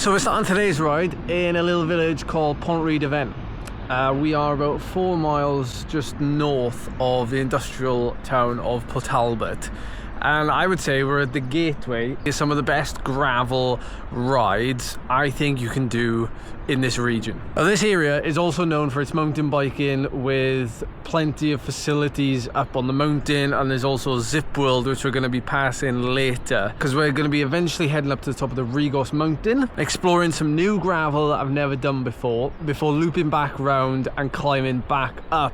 So we're starting today's ride in a little village called Pont-Rhyd-y-Fen. We are about 4 miles just north of the industrial town of Port Talbot. And I would say we're at the gateway. It's some of the best gravel rides I think you can do in this region. Now, this area is also known for its mountain biking with plenty of facilities up on the mountain, and there's also Zip World, which we're going to be passing later because we're going to be eventually heading up to the top of the Regos mountain, exploring some new gravel that I've never done before looping back round and climbing back up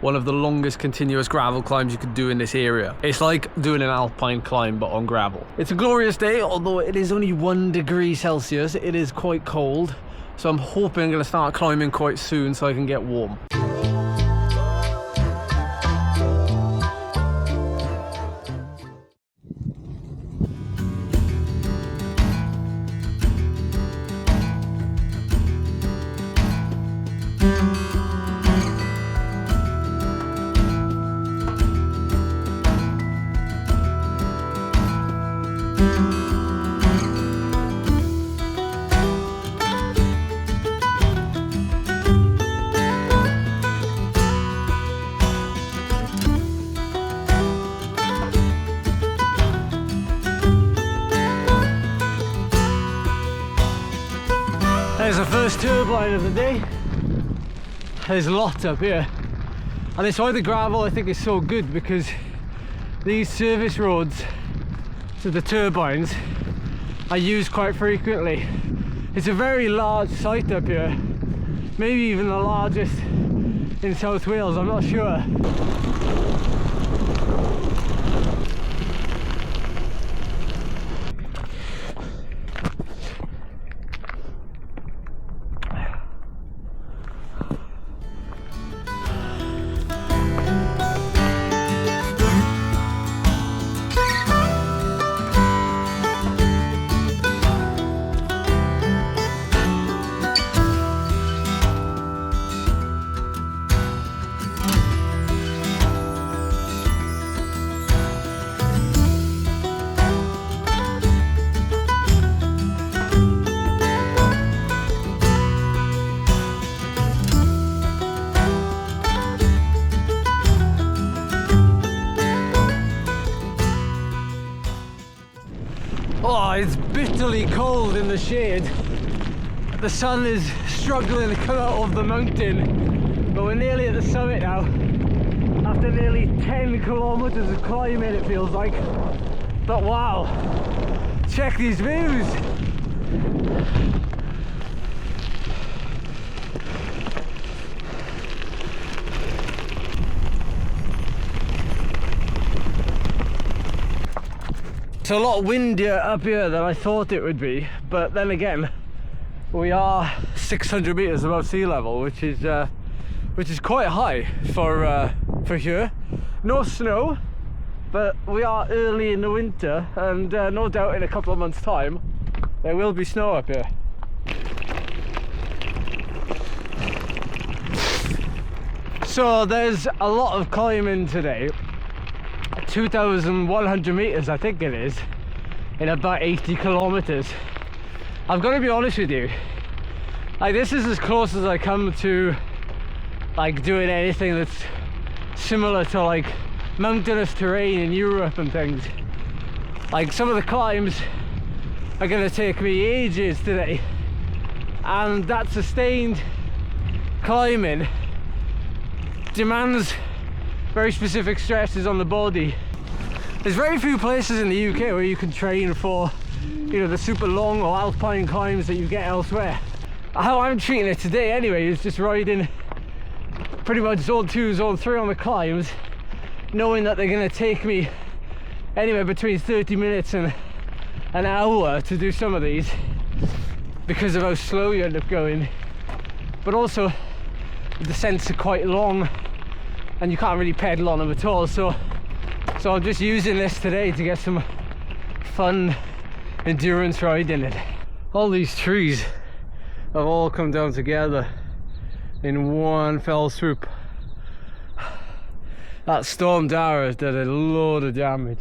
one of the longest continuous gravel climbs you could do in this area. It's like doing an Alpine climb but on gravel. It's a glorious day, although it is only 1 degree Celsius. It is quite cold, so I'm hoping I'm going to start climbing quite soon so I can get warm. There's the first turbine of the day. There's lots up here, and it's why the gravel I think is so good, because these service roads to the turbines are used quite frequently. It's a very large site up here, maybe even the largest in South Wales, I'm not sure. Oh, it's bitterly cold in the shade. The sun is struggling to come out of the mountain, but we're nearly at the summit now. After nearly 10 kilometers of climbing, it feels like. But wow, check these views. It's a lot windier up here than I thought it would be, but then again, we are 600 meters above sea level, which is quite high for here. No snow, but we are early in the winter, and no doubt in a couple of months' time there will be snow up here. So there's a lot of climbing today. 2,100 meters I think it is, in about 80 kilometers. I've got to be honest with you, like, this is as close as I come to like doing anything that's similar to like mountainous terrain in Europe and things. Like, some of the climbs are going to take me ages today, and that sustained climbing demands very specific stresses on the body. There's very few places in the UK where you can train for, you know, the super long or alpine climbs that you get elsewhere. How I'm treating it today anyway is just riding pretty much zone 2, zone 3 on the climbs, knowing that they're going to take me anywhere between 30 minutes and an hour to do some of these because of how slow you end up going. But also the descents are quite long and you can't really pedal on them at all, so I'm just using this today to get some fun endurance riding it. All these trees have all come down together in one fell swoop. That storm Dara did a load of damage.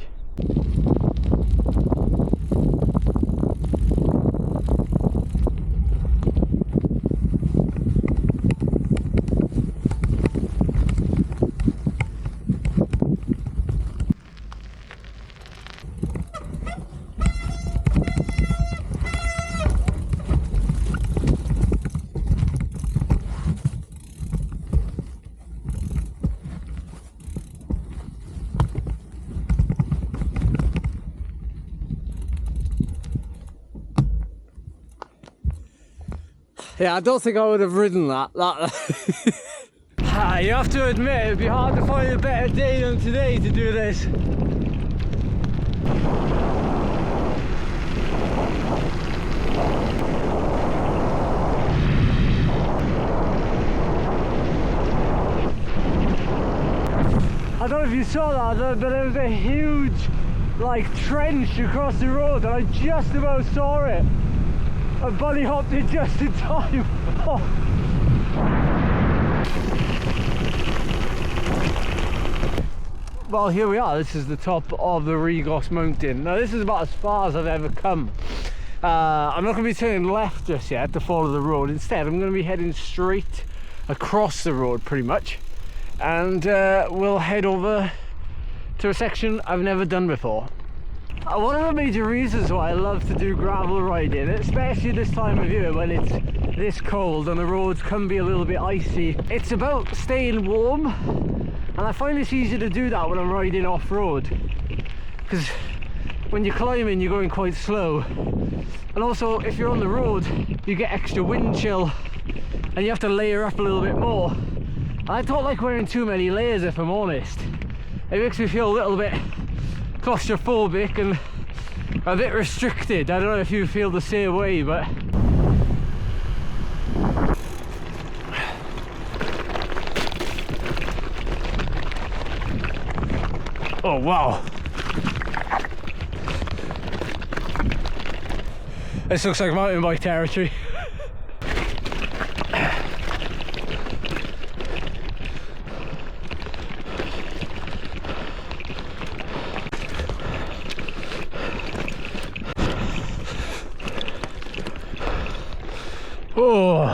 Yeah, I don't think I would have ridden that. You have to admit, it'd be hard to find a better day than today to do this. I don't know if you saw that, but there was a huge like trench across the road and I just about saw it. I bunny hopped it just in time. Well, here we are. This is the top of the Regos mountain. Now this is about as far as I've ever come. I'm not going to be turning left just yet to follow the road. Instead I'm going to be heading straight across the road pretty much, and we'll head over to a section I've never done before. One of the major reasons why I love to do gravel riding, especially this time of year when it's this cold and the roads can be a little bit icy, it's about staying warm, and I find it's easier to do that when I'm riding off-road, because when you're climbing you're going quite slow, and also if you're on the road you get extra wind chill and you have to layer up a little bit more. And I don't like wearing too many layers, if I'm honest. It makes me feel a little bit claustrophobic and a bit restricted. I don't know if you feel the same way, but oh wow, this looks like mountain bike territory. Oh,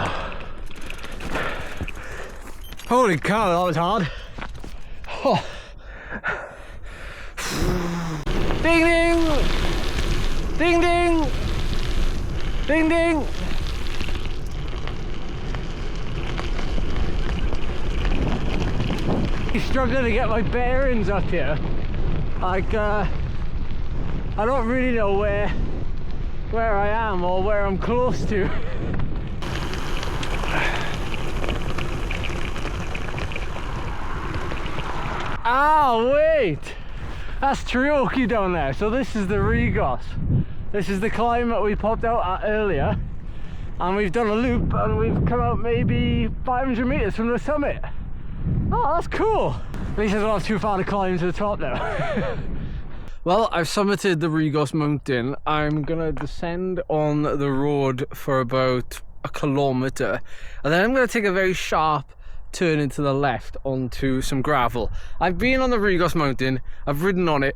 holy cow, that was hard. Oh. Ding ding, ding ding, ding ding. I'm struggling to get my bearings up here. Like I don't really know where I am or where I'm close to. Ah, wait! That's Trioki down there. So this is the Regos. This is the climb that we popped out at earlier. And we've done a loop and we've come out maybe 500 meters from the summit. Oh, that's cool. At least I don't have too far to climb to the top now. Well, I've summited the Regos mountain. I'm gonna descend on the road for about a kilometer. And then I'm gonna take a very sharp turn into the left onto some gravel. I've been on the Regos mountain, I've ridden on it,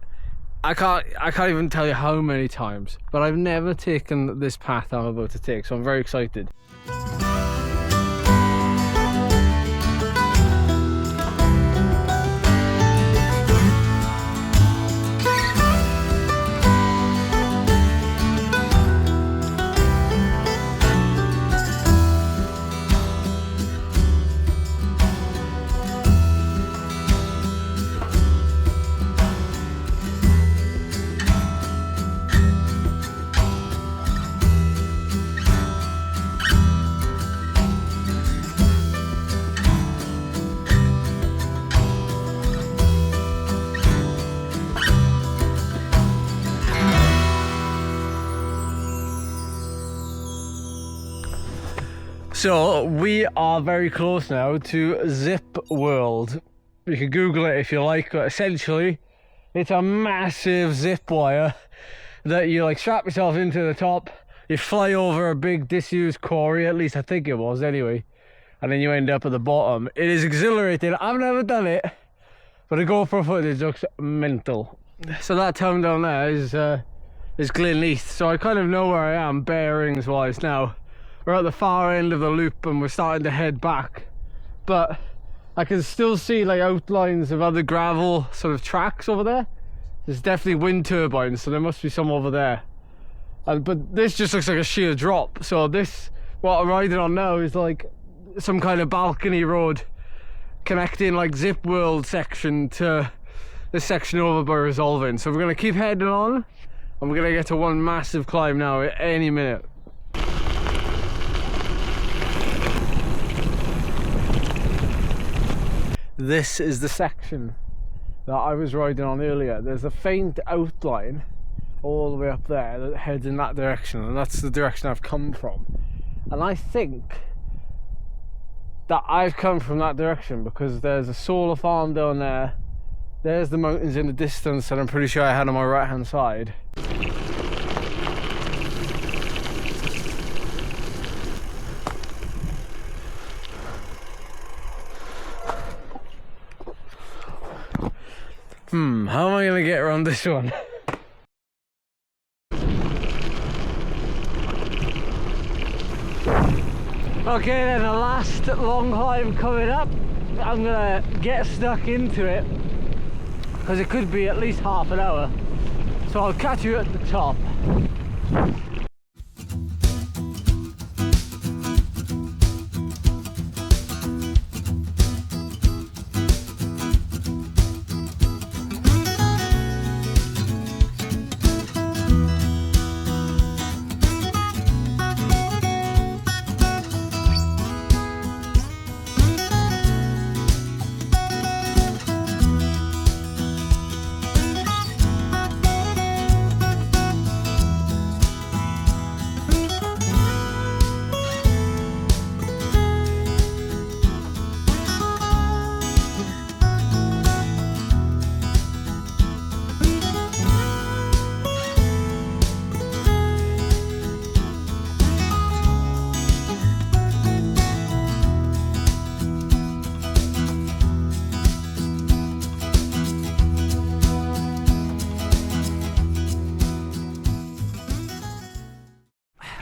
I can't even tell you how many times, but I've never taken this path I'm about to take, so I'm very excited. So we are very close now to Zip World. You can Google it if you like, but essentially it's a massive zip wire that you like strap yourself into the top, you fly over a big disused quarry, at least I think it was anyway, and then you end up at the bottom. It is exhilarating. I've never done it, but the GoPro footage looks mental. So that town down there is Glenleith, so I kind of know where I am bearings wise now. We're at the far end of the loop and we're starting to head back, but I can still see like outlines of other gravel sort of tracks over there. There's definitely wind turbines, so there must be some over there. But this just looks like a sheer drop. So this, what I'm riding on now, is like some kind of balcony road connecting like Zip World section to this section over by Resolving. So we're gonna keep heading on and we're gonna get to one massive climb now at any minute. this is the section that I was riding on earlier. There's a faint outline all the way up there that heads in that direction, and that's the direction I've come from. And I think that I've come from that direction because there's a solar farm down there, there's the mountains in the distance, and I'm pretty sure I had on my right hand side. How am I gonna get around this one? Okay then, the last long climb coming up. I'm gonna get stuck into it because it could be at least half an hour. So I'll catch you at the top.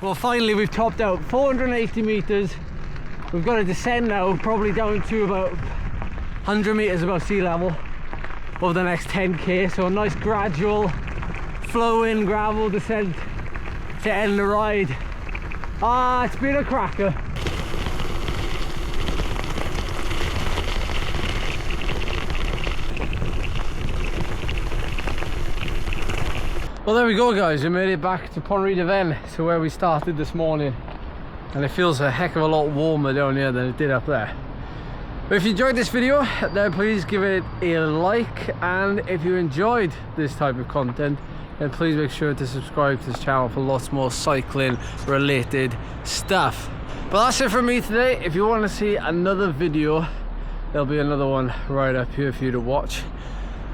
Well, finally we've topped out 480 meters. We've got to descend now, probably down to about 100 meters above sea level over the next 10k. So a nice gradual flowing gravel descent to end the ride. It's been a cracker. Well, there we go guys, we made it back to Ponrhy-de-Ven, to where we started this morning, and it feels a heck of a lot warmer down here than it did up there. But if you enjoyed this video, then please give it a like, and if you enjoyed this type of content, then please make sure to subscribe to this channel for lots more cycling related stuff. But that's it from me today. If you want to see another video, there'll be another one right up here for you to watch.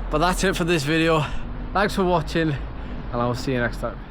But that's it for this video. Thanks for watching, and I will see you next time.